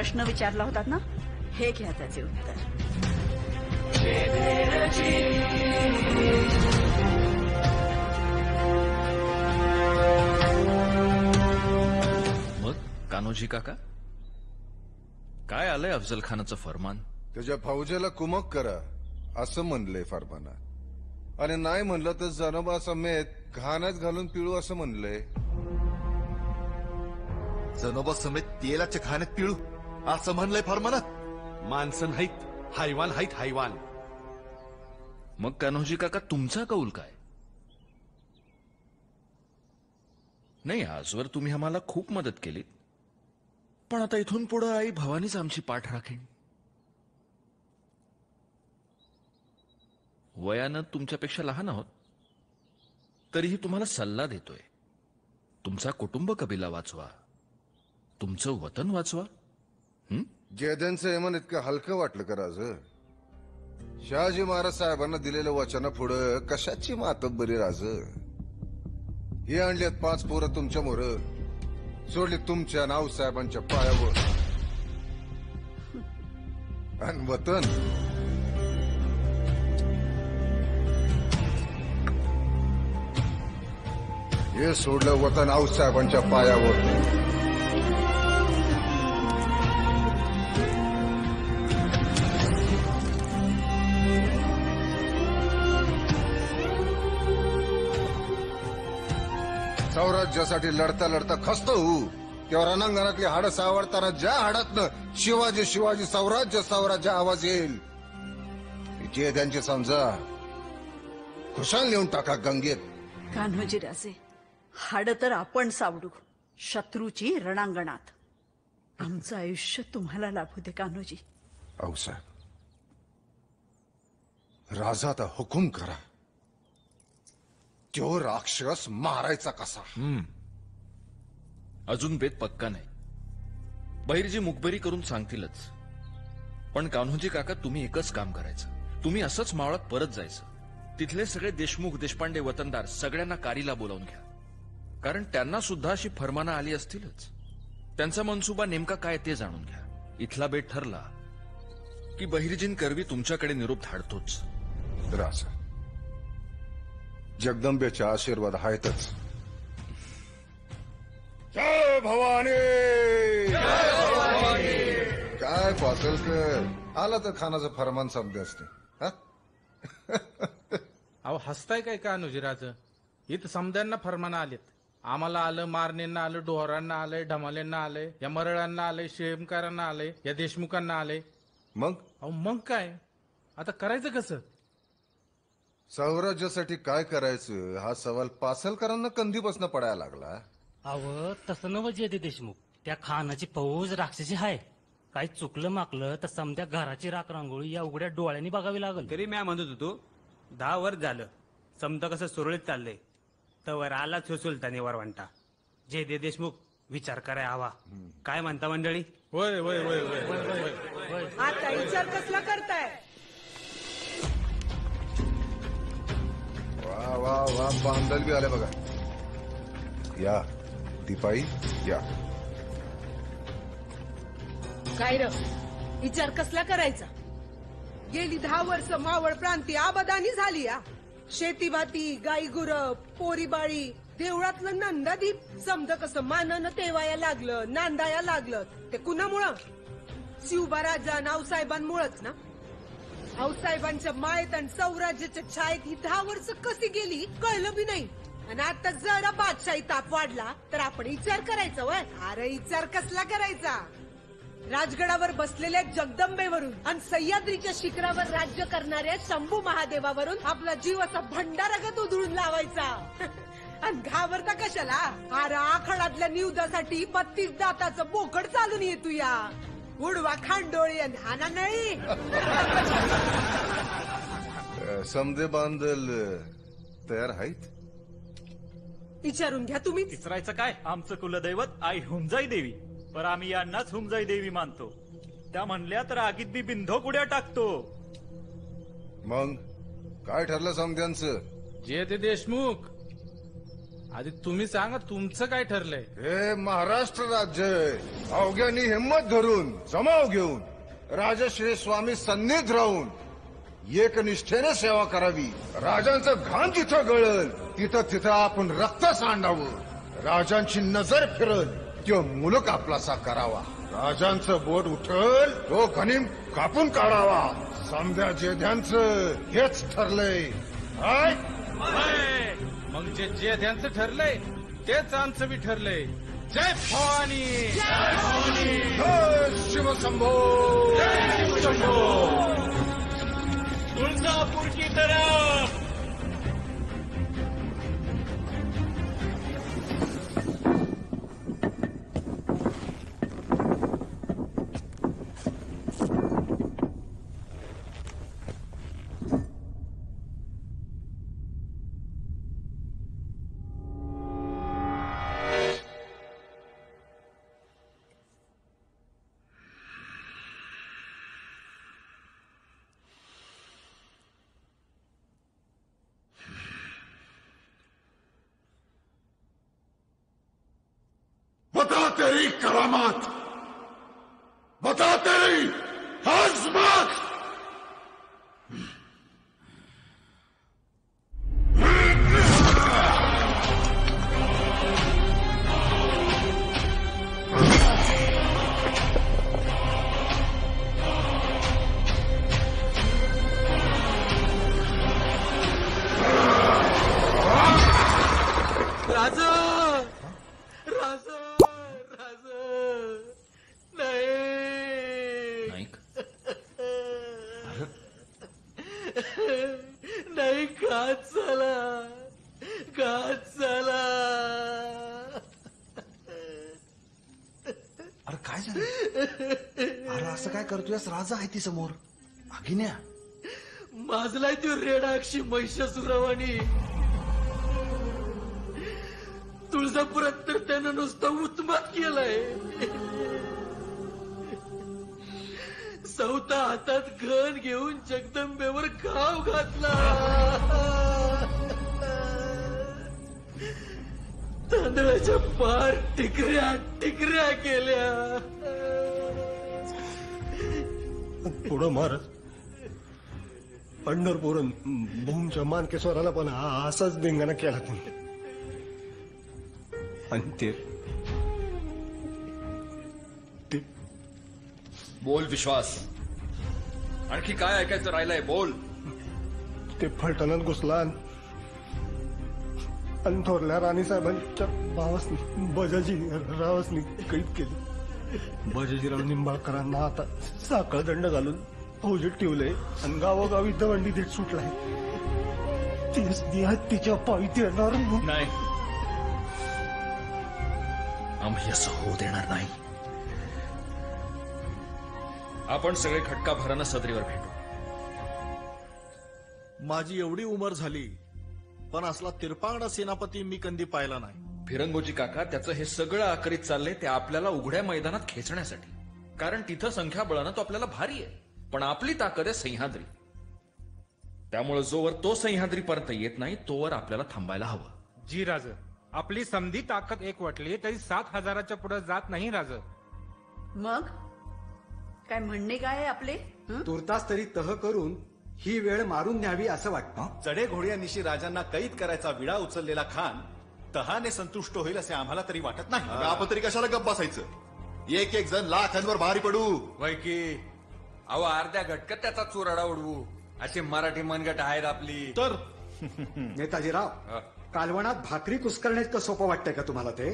प्रश्न विचारला होतात ना, हे घ्या त्याचे उत्तर. मग कान्होजी काका, काय आलंय अफजल खानाचं फरमान? त्याच्या फौजेला कुमक करा असं म्हणलंय फरमानात. आणि नाही म्हणलं तर जनोबा समेत घाण्यात घालून पिळू असं म्हणलंय. जनोबा समेत तेलाच्या खाण्यात पिळू असं म्हणलंय फरमानात. माणसं नाहीत, हैवान आहेत, हैवान. मग कान्होजी काका तुमचा कौल काय? नाही, आजवर तुम्ही आम्हाला खूप मदत केली, पण आता इथून पुढे आई भवानीच आमची पाठ राखेन. वयानं तुमच्यापेक्षा लहान आहोत, तरीही तुम्हाला सल्ला देतोय. तुमचा कुटुंब कबिला वाचवा, तुमचं वतन वाचवा. जयदेंचं एमन इतकं हलकं वाटलं का राज? शहाजी महाराज साहेबांना दिलेलं वचना पुढं कशाची मातब्बरी राज? हे आणलेत 5 पोरं तुमच्या मोर, सोडले तुमच्या नावसाहेबांच्या पायावर. आणि वतन हे सोडलं वतन आऊसाहेबांच्या पायावर. स्वराज्यासाठी लढता लढता खस्त होऊ तेव्हा रणांगणातली हाडं सावरताना ज्या हाडातनं शिवाजी शिवाजी स्वराज्य स्वराज्य आवाज येईल, जे त्यांचे समजा खुशाल नेऊन टाका गंगेत. कान्होजी राजे, हाड तर आपण सावडू शत्रूची रणांगणात. आमचं आयुष्य तुम्हाला लाभू दे कान्होजी. आऊसाहेब, राजाचा हुकूम करा. तो राक्षस मारायचा कसा? अजून बेत पक्का नाही. बहिर्जी मुखबरी करून सांगतीलच. पण कान्होजी काका, तुम्ही एकच काम करायचं. तुम्ही असंच मावळात परत जायचं. तिथले सगळे देशमुख देशपांडे वतनदार सगळ्यांना कारीला बोलावून घ्या, कारण त्यांना सुद्धा अशी फरमानं आली असतीलच. त्यांचा मनसुबा नेमका काय ते जाणून घ्या. इथला बेट ठरला की बहिर्जीन करवी तुमच्याकडे निरोप धाडतोच. राजा, जगदंबेचा आशीर्वाद आहेतच. जय भवानी! काय पासलकर आला तर खानाचं फरमान समजे असते. अहो हसताय काय का अनुजीराज? इथं समद्यांना फरमान आलेत. आम्हाला आलं, मारणेंना आलं, डोहरांना आलंय, ढमालेंना आलंय, या मरळांना आलंय, शेमकारांना आलंय, या देशमुखांना आलंय. मग अहो मग काय आता करायचं कसं? स्वराज्यासाठी काय करायचं हा सवाल पासलकरांना कंदीपासून पडायला लागला. अव तसं नव जे देशमुख, त्या खानाची फौज राक्षसी हाय. काही चुकलं माकलं तर समत्या घराची राख रांगोळी या उघड्या डोळ्यांनी बघावी लागल. तरी मी म्हणत होतो 10 वर्ष झालं समजा कसं सुरळीत चाललंय, तवर आलाच सुलतानी वरवंटा. जे दे देशमुख विचार कराय हवा. काय म्हणता मंडळी? होय होय होय होय. आता विचार कसला करताय? वा वा वा, बांधल बी आले बघा. या दिपाई या. काय र विचार कसला करायचा? गेली 10 वर्ष मावळ प्रांती आबादानी झाली. या शेती भाती, गाई गुर, पोरी बाळी, देवळातलं नंदादीप समजा कसं मानानं तेवाया लागलं, नांदाया लागलं. ते कुणामुळं? शिवबा राजा नावसाहेबांमुळंच ना. आऊसाहेबांच्या मायेत आणि स्वराज्याच्या छायेत ही 10 वर्ष कशी गेली कळलं बी नाही. आणि आता जरा बादशाही ताप वाढला तर आपण विचार करायचा. वय अरे विचार कसला करायचा? राजगडावर बसलेल्या जगदंबेवरून आणि सह्याद्रीच्या शिखरावर राज्य करणाऱ्या शंभू महादेवावरून आपला जीव असा भंडारागत उधळून लावायचा. आणि घाबरता कशाला? अरे आखाडातल्या निवदासाठी 32 दाताचं बोकड चालून येतो. या उडवा खांडोळी आणि हाना नाही. समजे बांधल तयार आहेत? विचारून घ्या तुम्ही. विचारायचं काय? आमचं कुलदैवत आई हुमजाई देवी, पर आम्ही यांनाच हुमजाई देवी मानतो. त्या म्हणल्या तर आगीत बी बिंधो कुड्या टाकतो. मग काय ठरलं समध्यांचं? जे ते देशमुख आधी तुम्ही सांगा तुमचं काय ठरलंय. हे महाराष्ट्र राज्य अवघ्यानी हिंमत धरून जमाव घेऊन राजश्री स्वामी सन्निध राहून एकनिष्ठेने सेवा करावी. राजांचं घाम जिथं गळल तिथं तिथं आपण रक्त सांडावं. राजांची नजर फिरल तो मुलूक आपलासा करावा. राजांचं बोट उठल तो गनिम कापून काढावा. समजा जेध्यांचं हेच ठरलंय. हाय मग जे त्यांचं ठरलंय तेच आमचं बी ठरलंय. जय भवानी. जय शिवशंभो. तुळजापूर की तरफ. बता तेरी करामात, बता तेरी आजमत. नाईक नाही घात झाला, घात झाला. अरे काय झालं? अरे असं काय करतोयस? राजा आहे ती समोर. आगिन्या माजलाय तो रेडाक्षी महिषासुरावानी. तुळजापुरात तर त्यानं नुसतं उत्मात केलाय. सौता हातात घन घेऊन जगदंबेवर घाव घातला. तांदळाच्या पार टिकऱ्या टिकऱ्या केल्या. पुढं महाराज पंढरपूर भूमच्या मानकेश्वराला पण असाच धिंगाणा केला तुम्ही. आणि ते बोल विश्वास. आणखी काय ऐकायचं राहिलंय बोल. ते फलटणात घुसला आणि थोरल्या राणीसाहेबांच्या भावासनी बजाजी रावासनी कैद केली. बजाजीराव निंबाळकरांना आता साखळ दंड घालून फौजीत ठेवलंय आणि गावोगावी दवंडी देत सुटलाय. तीच दिया तिच्या पायीत येणार नाही. आम्ही असं होऊ देणार नाही. आपण सगळे खटका भरानं सदरीवर भेटू. माझी एवढी उमर झाली पण असला तिरपांगडा सेनापती मी कधी पाहिला नाही. फिरंगोजी काका त्याचं हे सगळं आकरीत चाललंय ते आपल्याला उघड्या मैदानात खेचण्यासाठी. कारण तिथं संख्याबळानं तो आपल्याला भारी आहे पण आपली ताकद आहे सह्याद्री. त्यामुळे जोवर तो सह्याद्रीपर्यंत येत नाही तोवर आपल्याला थांबायला हवं. जी राज, आपली समधी ताकद एक वाटली तरी 7,000च्या पुढे जात नाही राज. मग काय म्हणणे काय आहे आपले? हं? तुर्तास तरी तह करून ही वेळ मारून न्यावी असं वाटतं. चढे घोड्यानिशी राजांना कैद करायचा विडा उचललेला खान तहाने संतुष्ट होईल असे आम्हाला तरी वाटत नाही. आपण तरी कशाला गप्प बसायचं? एक एक जण लाखांवर भारी पडू. वय की अहो अर्ध्या घटकात त्याचा चुराडा उडवू अशी मराठी मनगट आहेत आपली. तर नेताजीराव, कालवणात भाकरी कुस्करणे इतकं सोपं वाटतंय का तुम्हाला ते?